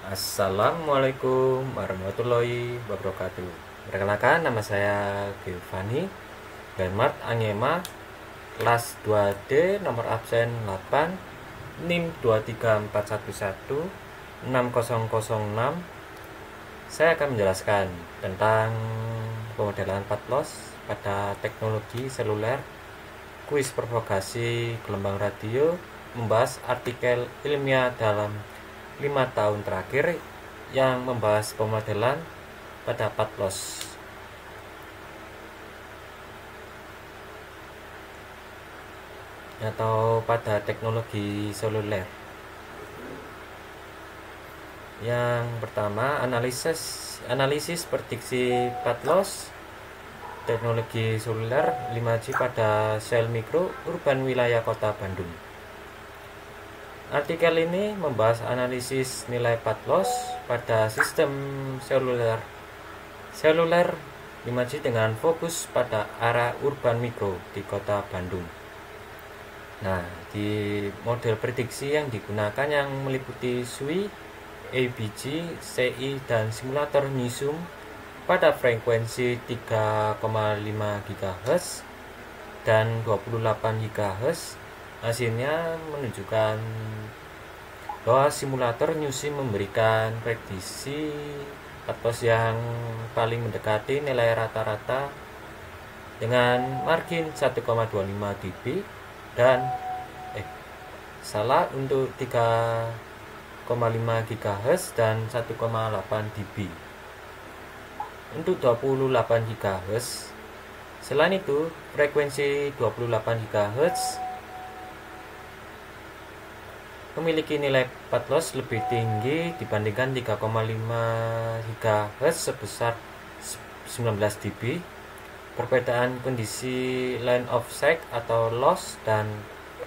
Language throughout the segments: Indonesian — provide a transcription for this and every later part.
Assalamualaikum warahmatullahi wabarakatuh. Perkenalkan, nama saya Giovanni Denmark Angema, kelas 2D, nomor absen 8, NIM 234116006. Saya akan menjelaskan tentang pemodelan patlos pada teknologi seluler, kuis provokasi gelombang radio, membahas artikel ilmiah dalam 5 tahun terakhir yang membahas pemodelan pada patlos atau pada teknologi seluler. Yang pertama, analisis prediksi patlos teknologi seluler 5G pada sel mikro urban wilayah Kota Bandung. Artikel ini membahas analisis nilai patlos pada sistem seluler 5G dengan fokus pada area urban mikro di Kota Bandung. Nah, di model prediksi yang digunakan yang meliputi SWI, ABG, CI, dan simulator Newsum pada frekuensi 3,5 GHz dan 28 GHz. Hasilnya menunjukkan bahwa simulator Newsum memberikan prediksi patlos yang paling mendekati nilai rata-rata dengan margin 1,25 dB dan untuk 3,5 GHz dan 1,8 dB untuk 28 GHz. Selain itu, frekuensi 28 GHz memiliki nilai patlos lebih tinggi dibandingkan 3,5 GHz sebesar 19 dB. Perbedaan kondisi line of sight atau loss dan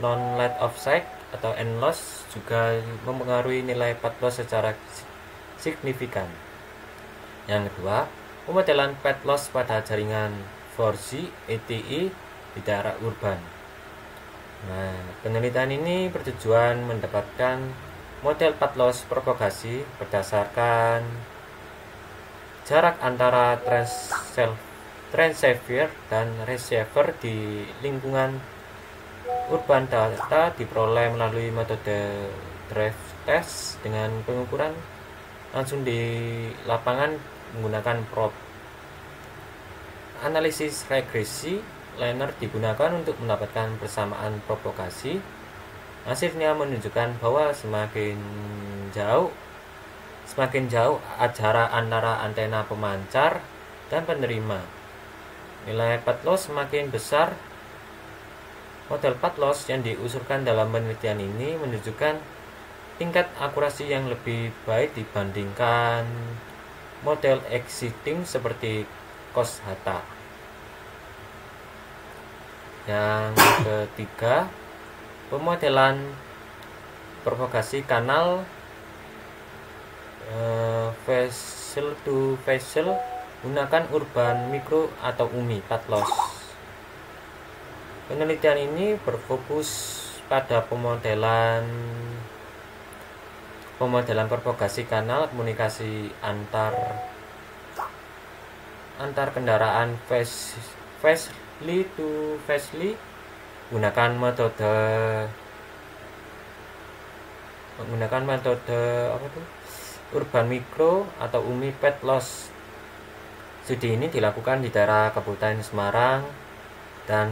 non line of sight atau N-loss juga mempengaruhi nilai patlos secara signifikan. Yang kedua, pemodelan patlos pada jaringan 4G LTE di daerah urban. Nah, penelitian ini bertujuan mendapatkan model patlos propagasi berdasarkan jarak antara transceiver dan receiver di lingkungan urban. Data diperoleh melalui metode drive test dengan pengukuran langsung di lapangan menggunakan probe. Analisis regresi linear digunakan untuk mendapatkan persamaan propagasi. Hasilnya menunjukkan bahwa semakin jauh jarak antara antena pemancar dan penerima, nilai patlos semakin besar. Model patlos yang diusulkan dalam penelitian ini menunjukkan tingkat akurasi yang lebih baik dibandingkan model existing seperti Kosh-Hatta. Yang ketiga, pemodelan propagasi kanal facial to facial gunakan urban mikro atau UMI patlos. Penelitian ini berfokus pada pemodelan propagasi kanal komunikasi antar kendaraan facely to facely menggunakan metode urban mikro atau UMI patlos. Studi ini dilakukan di daerah Kabupaten Semarang dan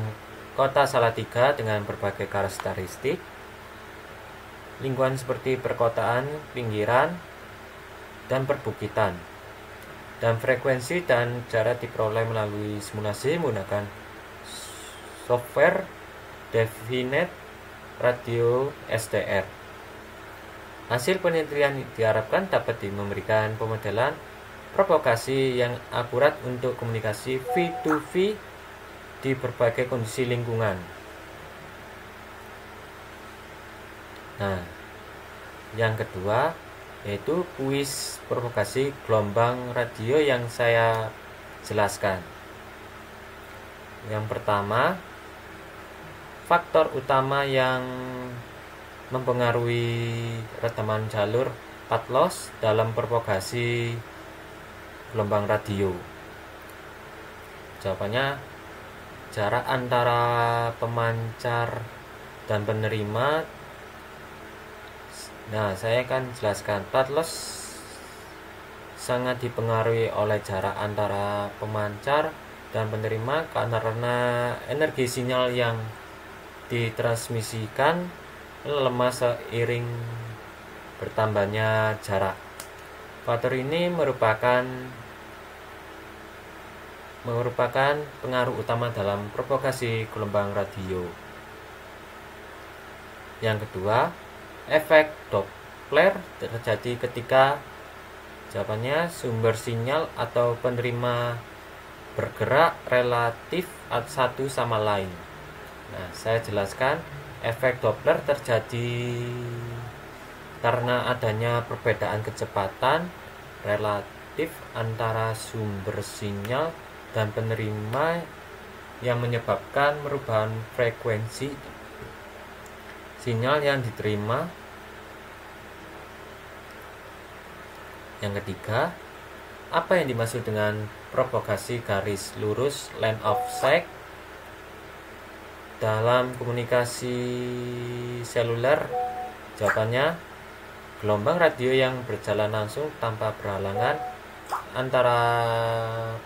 Kota Salatiga dengan berbagai karakteristik lingkungan seperti perkotaan, pinggiran, dan perbukitan. Dan frekuensi dan jarak diperoleh melalui simulasi menggunakan software Definite Radio SDR. Hasil penelitian diharapkan dapat memberikan pemodelan propagasi yang akurat untuk komunikasi V2V di berbagai kondisi lingkungan. Nah, yang kedua yaitu kuis propagasi gelombang radio yang saya jelaskan. Yang pertama, faktor utama yang mempengaruhi rekaman jalur path loss dalam propagasi gelombang radio? Jawabannya, jarak antara pemancar dan penerima. Nah, saya akan jelaskan. Path loss sangat dipengaruhi oleh jarak antara pemancar dan penerima karena energi sinyal yang ditransmisikan lemah seiring bertambahnya jarak. Faktor ini merupakan pengaruh utama dalam propagasi gelombang radio. Yang kedua, efek Doppler terjadi ketika, jawabannya, sumber sinyal atau penerima bergerak relatif satu sama lain. Nah, saya jelaskan. Efek Doppler terjadi karena adanya perbedaan kecepatan relatif antara sumber sinyal dan penerima yang menyebabkan perubahan frekuensi sinyal yang diterima. Yang ketiga, apa yang dimaksud dengan propagasi garis lurus line of sight dalam komunikasi seluler? Jawabannya, gelombang radio yang berjalan langsung tanpa berhalangan antara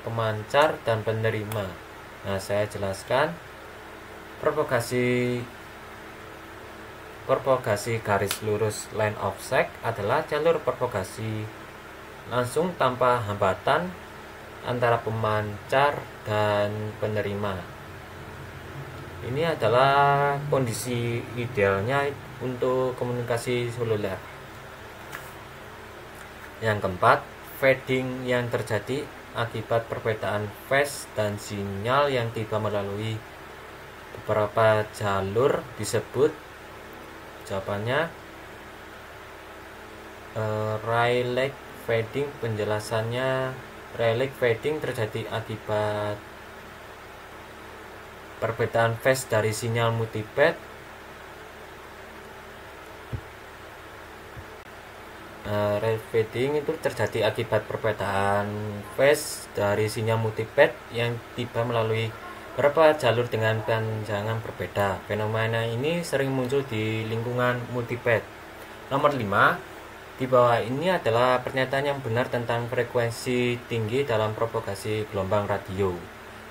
pemancar dan penerima. Nah, saya jelaskan. Propagasi garis lurus line of sight adalah jalur propagasi langsung tanpa hambatan antara pemancar dan penerima. Ini adalah kondisi idealnya untuk komunikasi seluler. Yang keempat, fading yang terjadi akibat perbedaan fase dan sinyal yang tiba melalui beberapa jalur disebut, jawabannya, Rayleigh fading. Penjelasannya, Rayleigh fading terjadi akibat perbedaan fase dari sinyal multiband. Rayleigh fading itu terjadi akibat perbedaan fase dari sinyal multiband yang tiba melalui beberapa jalur dengan panjangan berbeda. Fenomena ini sering muncul di lingkungan multiband. Nomor 5, di bawah ini adalah pernyataan yang benar tentang frekuensi tinggi dalam propagasi gelombang radio.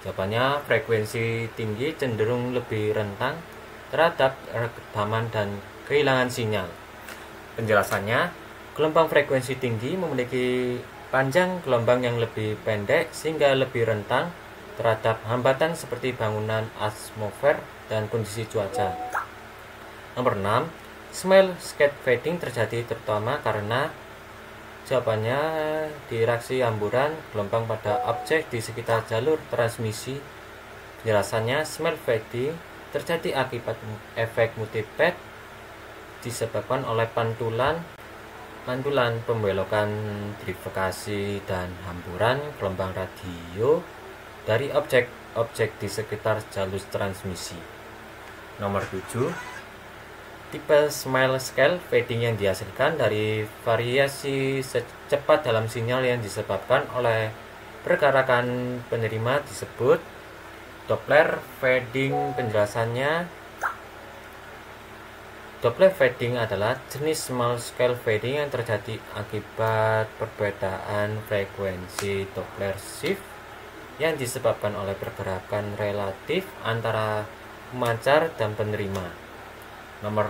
Jawabannya, frekuensi tinggi cenderung lebih rentan terhadap rekaman dan kehilangan sinyal. Penjelasannya, gelombang frekuensi tinggi memiliki panjang gelombang yang lebih pendek sehingga lebih rentan terhadap hambatan seperti bangunan atmosfer dan kondisi cuaca. Nomor 6, small scale fading terjadi terutama karena, jawabannya, direaksi hamburan gelombang pada objek di sekitar jalur transmisi. Penjelasannya, small fading terjadi akibat efek multiband disebabkan oleh pantulan pembelokan direfleksi dan hamburan gelombang radio dari objek-objek di sekitar jalur transmisi. Nomor 7, tipe small scale fading yang dihasilkan dari variasi cepat dalam sinyal yang disebabkan oleh pergerakan penerima disebut Doppler fading. Penjelasannya, Doppler fading adalah jenis small scale fading yang terjadi akibat perbedaan frekuensi Doppler shift yang disebabkan oleh pergerakan relatif antara pemancar dan penerima. Nomor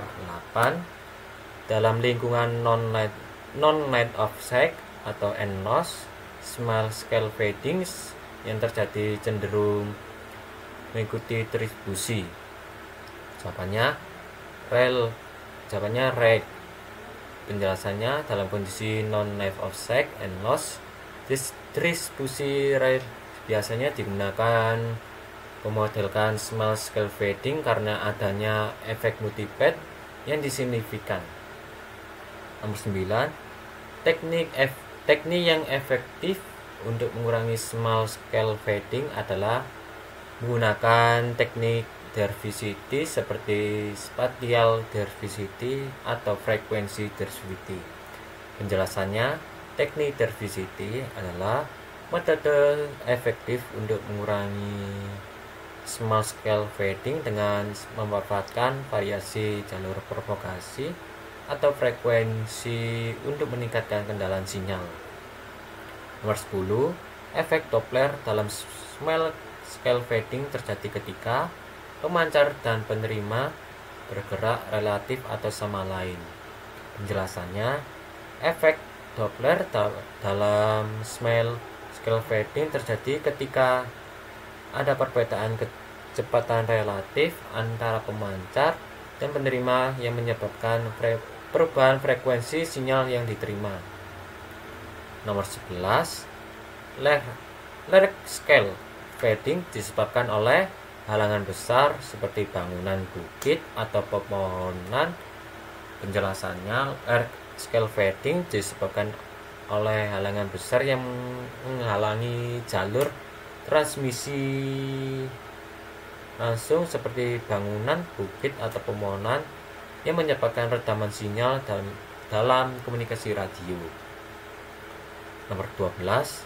8, dalam lingkungan non-line of sight atau NLOS, small scale fading yang terjadi cenderung mengikuti distribusi. Jawabannya, rate. Penjelasannya, dalam kondisi non-line of sight NLOS, distribusi rate biasanya digunakan memodelkan small scale fading karena adanya efek multiband yang disignifikan. Nomor 9, teknik yang efektif untuk mengurangi small scale fading adalah menggunakan teknik diversity seperti spatial diversity atau frequency diversity. Penjelasannya, teknik diversity adalah metode efektif untuk mengurangi small scale fading dengan memanfaatkan variasi jalur propagasi atau frekuensi untuk meningkatkan kendalian sinyal. Nomor 10, efek Doppler dalam small scale fading terjadi ketika pemancar dan penerima bergerak relatif atau sama lain. Penjelasannya, efek Doppler dalam small scale fading terjadi ketika ada perbedaan kecepatan relatif antara pemancar dan penerima yang menyebabkan perubahan frekuensi sinyal yang diterima. Nomor 11, large scale fading disebabkan oleh halangan besar seperti bangunan, bukit, atau pepohonan. Penjelasannya, large scale fading disebabkan oleh halangan besar yang menghalangi jalur transmisi langsung seperti bangunan, bukit, atau pepohonan yang menyebabkan redaman sinyal dalam komunikasi radio. Nomor 12,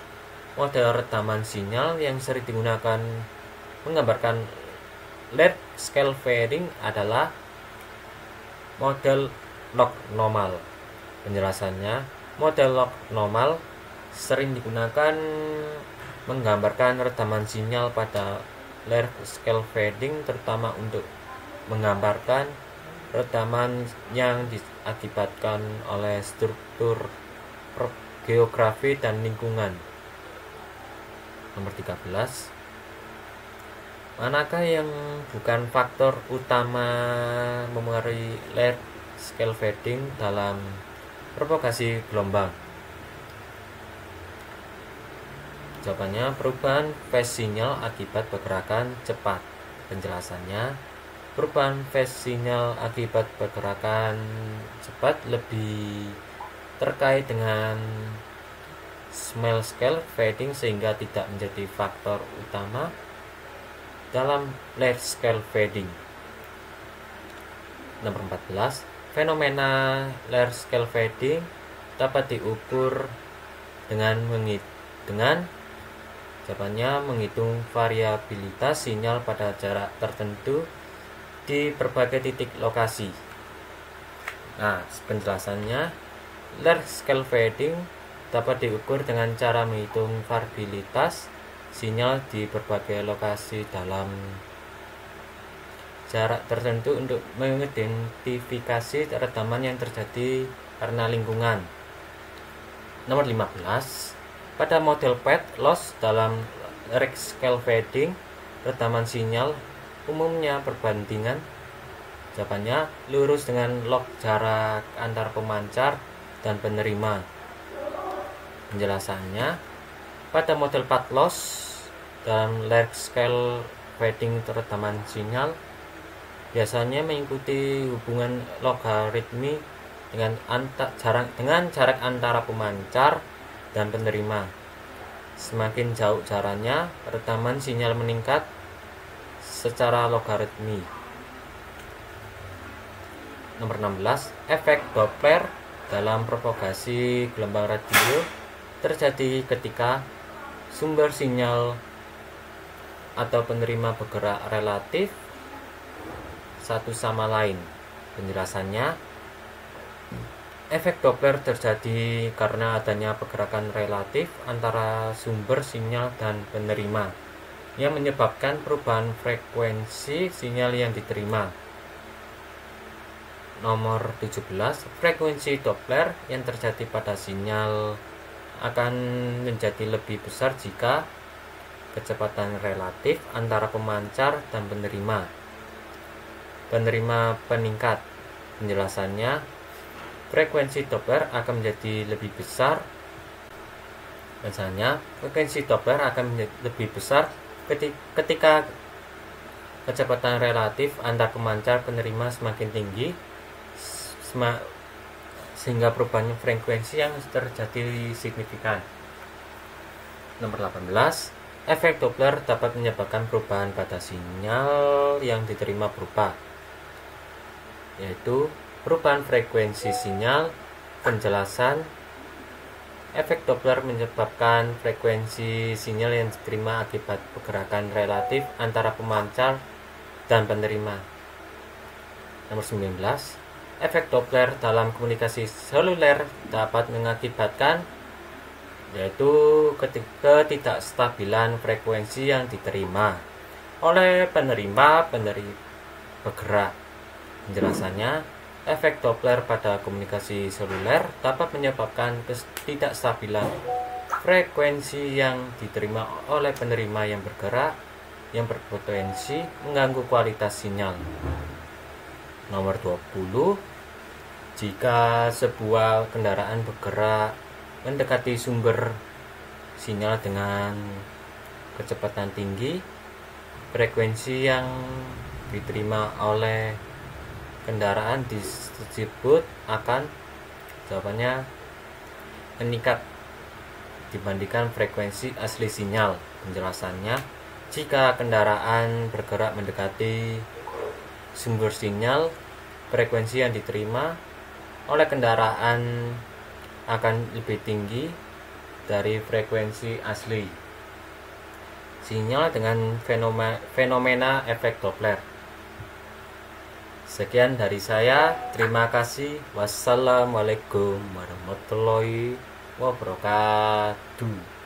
model redaman sinyal yang sering digunakan menggambarkan large scale fading adalah model log normal. Penjelasannya, model log normal sering digunakan menggambarkan redaman sinyal pada large scale fading, terutama untuk menggambarkan redaman yang diakibatkan oleh struktur geografi dan lingkungan. Nomor 13, manakah yang bukan faktor utama memengaruhi large scale fading dalam propagasi gelombang? Jawabannya, perubahan phase sinyal akibat pergerakan cepat. Penjelasannya, perubahan phase sinyal akibat pergerakan cepat lebih terkait dengan small scale fading sehingga tidak menjadi faktor utama dalam large scale fading. Nomor 14, fenomena large scale fading dapat diukur dengan jawabannya menghitung variabilitas sinyal pada jarak tertentu di berbagai titik lokasi. Nah, penjelasannya, large scale fading dapat diukur dengan cara menghitung variabilitas sinyal di berbagai lokasi dalam jarak tertentu untuk mengidentifikasi redaman yang terjadi karena lingkungan. Nomor 15, pada model pad loss dalam large scale fading, redaman sinyal umumnya berbandingan. Jawabannya, lurus dengan log jarak antar pemancar dan penerima. Penjelasannya, pada model pad loss dalam large scale fading, redaman sinyal biasanya mengikuti hubungan logaritmi dengan jarak antara pemancar dan penerima. Semakin jauh jaraknya, redaman sinyal meningkat secara logaritmi. Nomor 16, efek Doppler dalam propagasi gelombang radio terjadi ketika sumber sinyal atau penerima bergerak relatif satu sama lain. Penjelasannya, efek Doppler terjadi karena adanya pergerakan relatif antara sumber sinyal dan penerima yang menyebabkan perubahan frekuensi sinyal yang diterima. Nomor 17, frekuensi Doppler yang terjadi pada sinyal akan menjadi lebih besar jika kecepatan relatif antara pemancar dan penerima meningkat. Penjelasannya, frekuensi Doppler akan menjadi lebih besar. Misalnya, frekuensi Doppler akan menjadi lebih besar ketika kecepatan relatif antar pemancar penerima semakin tinggi, sehingga perubahan frekuensi yang terjadi signifikan. Nomor 18, efek Doppler dapat menyebabkan perubahan pada sinyal yang diterima berupa, yaitu perubahan frekuensi sinyal, penjelasan, Efek Doppler menyebabkan frekuensi sinyal yang diterima akibat pergerakan relatif antara pemancar dan penerima. Nomor 19. Efek Doppler dalam komunikasi seluler dapat mengakibatkan yaitu ketidakstabilan frekuensi yang diterima oleh penerima bergerak. Penjelasannya, efek Doppler pada komunikasi seluler dapat menyebabkan ketidakstabilan frekuensi yang diterima oleh penerima yang bergerak yang berpotensi mengganggu kualitas sinyal. Nomor 20. Jika sebuah kendaraan bergerak mendekati sumber sinyal dengan kecepatan tinggi, frekuensi yang diterima oleh kendaraan tersebut akan jawabannya meningkat dibandingkan frekuensi asli sinyal. Penjelasannya, jika kendaraan bergerak mendekati sumber sinyal, frekuensi yang diterima oleh kendaraan akan lebih tinggi dari frekuensi asli sinyal dengan fenomena efek Doppler. Sekian dari saya. Terima kasih. Wassalamualaikum warahmatullahi wabarakatuh.